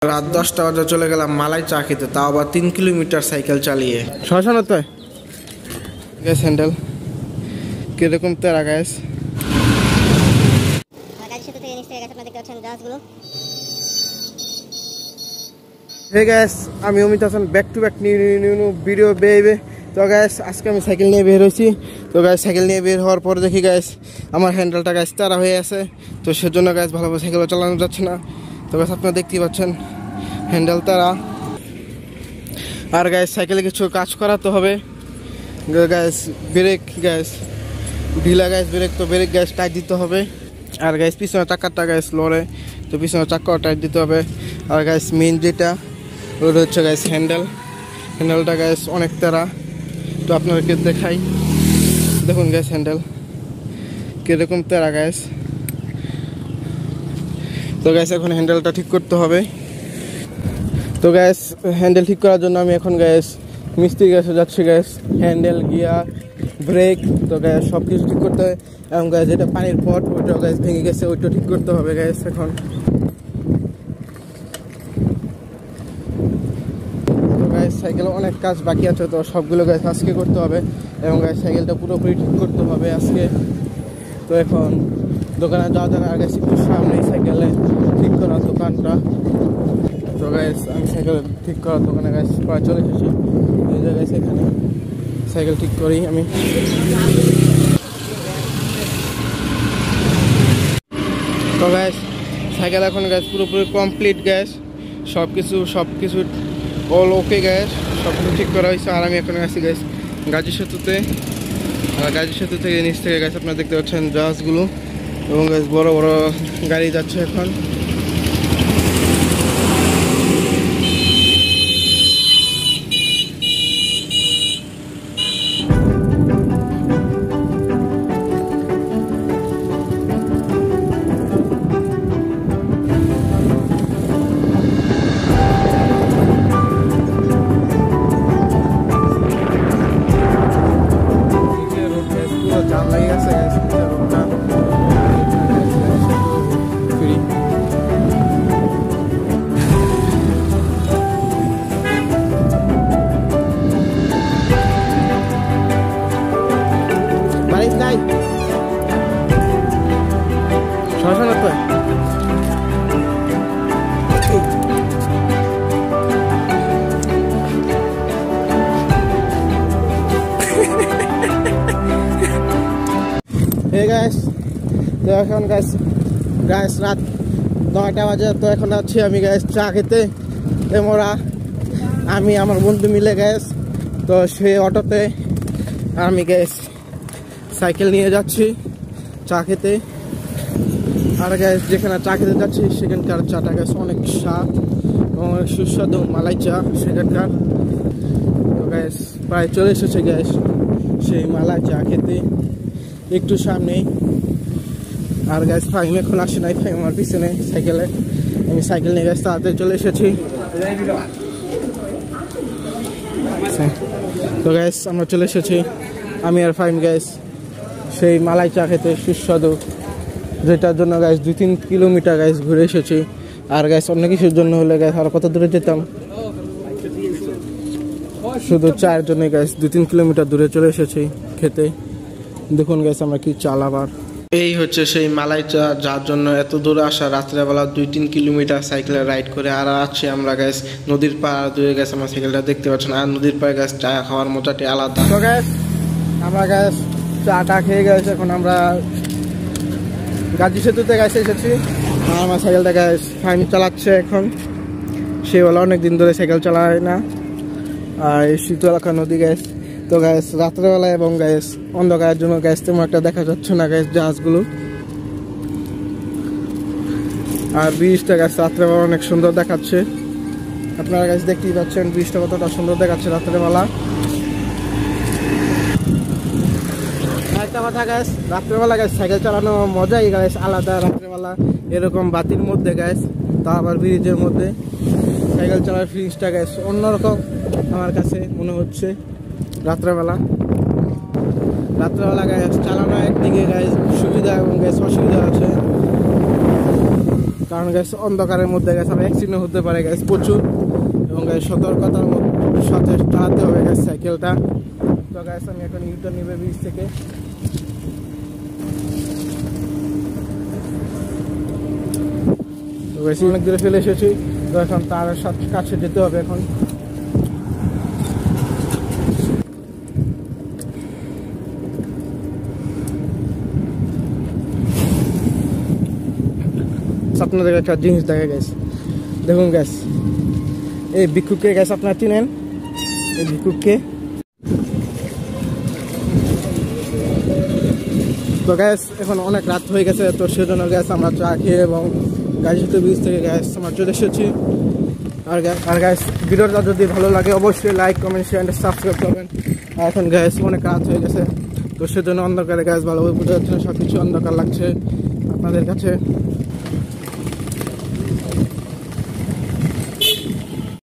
রাত 10টা বাজে চলে গেলাম মালাই চা খেতে, তাও আবার 3 কিলোমিটার সাইকেল চালিয়ে। শ্মশানতে গ্যাস হ্যান্ডেল কিরকম তেরা গ্যাস। হে গ্যাস, আমি Amit Hasan, back to back new video বেবে। তো গ্যাস আজকে আমি সাইকেল নিয়ে বের হয়েছি। তো গ্যাস সাইকেল নিয়ে বের হওয়ার পরে দেখি গ্যাস আমার হ্যান্ডেলটা গ্যাস তারা হয়ে আছে। তো সেজন্য গ্যাস ভালোভাবে সাইকেলও চালানো যাচ্ছে না। তো গ্যাস আপনারা দেখতেই পাচ্ছেন হ্যান্ডেল তারা। আর গ্যাস সাইকেলে কিছু কাজ করাতে হবে। গ্যাস ব্রেক গ্যাস ঢিলা, গ্যাস ব্রেক, তো ব্রেক গ্যাস টাইট দিতে হবে। আর গ্যাস পিছনে চাকারটা গ্যাস লড়ে, তো পিছনে চাকাও টাইট দিতে হবে। আর গ্যাস মেন যেটা ওটা হচ্ছে গ্যাস হ্যান্ডেলটা গ্যাস অনেক তারা। তো আপনাদেরকে দেখাই, দেখুন গ্যাস হ্যান্ডেল কীরকম তারা গ্যাস। তো গ্যাস এখন হ্যান্ডেলটা ঠিক করতে হবে। তো গ্যাস হ্যান্ডেল ঠিক করার জন্য আমি এখন গ্যাস মিস্ত্রি গ্যাসে যাচ্ছি। গ্যাস হ্যান্ডেল, গিয়ার, ব্রেক, তো গ্যাস সব কিছু ঠিক করতে হবে। এবং গ্যাস যেটা পানির পট ওইটাও গ্যাস ভেঙে গেছে, ওইটাও ঠিক করতে হবে গ্যাস এখন। তো গ্যাস সাইকেলে অনেক কাজ বাকি আছে, তো সবগুলো গ্যাস আজকে করতে হবে। এবং গ্যাস সাইকেলটা পুরোপুরি ঠিক করতে হবে আজকে। তো এখন দোকানে যাওয়া যাবে। আর গ্যাস একটু সামনেই সাইকেলে ঠিক করার দোকানটা। তো গ্যাস আমি সাইকেল ঠিক করার দোকানে গ্যাস প্রায় চলে এসেছি। এই জায়গায় সেখানে সাইকেল ঠিক করি আমি। তো গ্যাস সাইকেল এখন গ্যাস পুরোপুরি কমপ্লিট গ্যাস, সব কিছু অল ওকে গ্যাস, সব কিছু ঠিক করা হয়েছে। আর আমি এখন আছি গ্যাস গাজী সেতুতে। আর গাজী সেতু থেকে নিচ থেকে গ্যাস আপনারা দেখতে পাচ্ছেন জাহাজগুলো এবং গ্যাস বড় বড় গাড়ি যাচ্ছে এখন। তো এখন গ্যাস রাত 9টা বাজে। তো এখন আছি আমি গ্যাস চা খেতে। আমি আমার বন্ধু মিলে গ্যাস, তো সেই অটোতে আমি গ্যাস সাইকেল নিয়ে যাচ্ছি চা খেতে। আর গ্যাস যেখানে চা খেতে যাচ্ছি সেখানকার চাটা গ্যাস অনেক স্বাদ এবং অনেক সুস্বাদু মালাই চা সেখানকার। তো গ্যাস প্রায় চলে এসেছে গ্যাস সেই মালাই চা খেতে একটু সামনেই। আর গ্যাস ফাইম এখন আসে নাই, ফাইম আমার পিছনে সাইকেলে। আমি সাইকেল নিয়ে গ্যাস তাড়াতাড়ি চলে এসেছি। তো গ্যাস আমরা চলে এসেছি আমি আর ফাইম গ্যাস সেই মালাই চা খেতে সুস্বাদু, যেটার জন্য গ্যাস 2-3 কিলোমিটার গ্যাস ঘুরে এসেছি। আর গ্যাস অন্য কিছুর জন্য হলে গ্যাস আর কত দূরে যেতাম, শুধু চায়ের জন্য গ্যাস 2-3 কিলোমিটার দূরে চলে এসেছি খেতে। দেখুন গ্যাস আমরা কি চালাবার। এই হচ্ছে সেই মালাই চা, যার জন্য এত দূরে আসা রাত্রেবেলা 2-3 কিলোমিটার সাইকেলে রাইড করে। আর আছি আমরা গ্যাস নদীর পাড় দূরে গ্যাস আমার সাইকেলটা দেখতে পাচ্ছেন। আর নদীর পাড়ে গ্যাস চা খাওয়ার মজাটি আলাদা। তো গ্যাস আমরা গ্যাস চাটা খেয়ে গেছে, এখন আমরা গাজী সেতুতে গ্যাস এসেছি। আর আমার সাইকেলটা গ্যাস ফাইন চালাচ্ছে এখন। সে বলে অনেকদিন ধরে সাইকেল চালায় না। আর এই শীতলাখা নদী গ্যাস, তো গ্যাস রাত্রেবেলা এবং গ্যাস অন্ধকারের জন্য গ্যাস তেমন একটা দেখা যাচ্ছে না গ্যাস জাহাজগুলো। আর ব্রিজটা গ্যাস রাত্রেবেলা অনেক সুন্দর দেখাচ্ছে। আপনারা গ্যাস দেখতেই পাচ্ছেন ব্রিজটা কতটা সুন্দর দেখাচ্ছে রাত্রেবেলা। একটা কথা গ্যাস, রাত্রেবেলা গ্যাস সাইকেল চালানো মজাই গ্যাস আলাদা। রাত্রেবেলা এরকম বাতির মধ্যে গ্যাস, তা আবার ব্রিজের মধ্যে সাইকেল চালার ফিলিংসটা গ্যাস অন্যরকম আমার কাছে মনে হচ্ছে। রাত্রেবেলা গ্যাস চালানো একদিকে গ্যাস সুবিধা এবং গ্যাস অসুবিধা আছে। কারণ গ্যাস অন্ধকারের মধ্যে গ্যাস আমার অ্যাক্সিডেন্ট হতে পারে গ্যাস প্রচুর, এবং গ্যাস সতর্কতার সাথে চালাতে হবে গ্যাস সাইকেলটা। তো গ্যাস আমি এখন ইউটার্ন নিবে ব্রিজ থেকে। তো গ্যাস অনেক দূরে ফেলে এসেছি, তো এখন তার কাছে যেতে হবে এখন। আপনাদের একটা জিনিস দেখা গেছে, দেখুন গ্যাস এই ভিক্ষুককে গ্যাস আপনারা চিনেন, এই ভিক্ষুককে। তো গ্যাস এখন অনেক রাত হয়ে গেছে, তো সেজন্য গ্যাস আমরা চা খেয়ে এবং গাজীপুর ব্রিজ থেকে গ্যাস আমরা চলে এসেছি। আর গ্যাস ভিডিওটা যদি ভালো লাগে অবশ্যই লাইক কমেন্ট শেয়ার সাবস্ক্রাইব করবেন। আর এখন গ্যাস অনেক রাত হয়ে গেছে, তো সেজন্য অন্ধকারে গ্যাস ভালোভাবে বোঝা যাচ্ছে না, সব কিছু অন্ধকার লাগছে আপনাদের কাছে।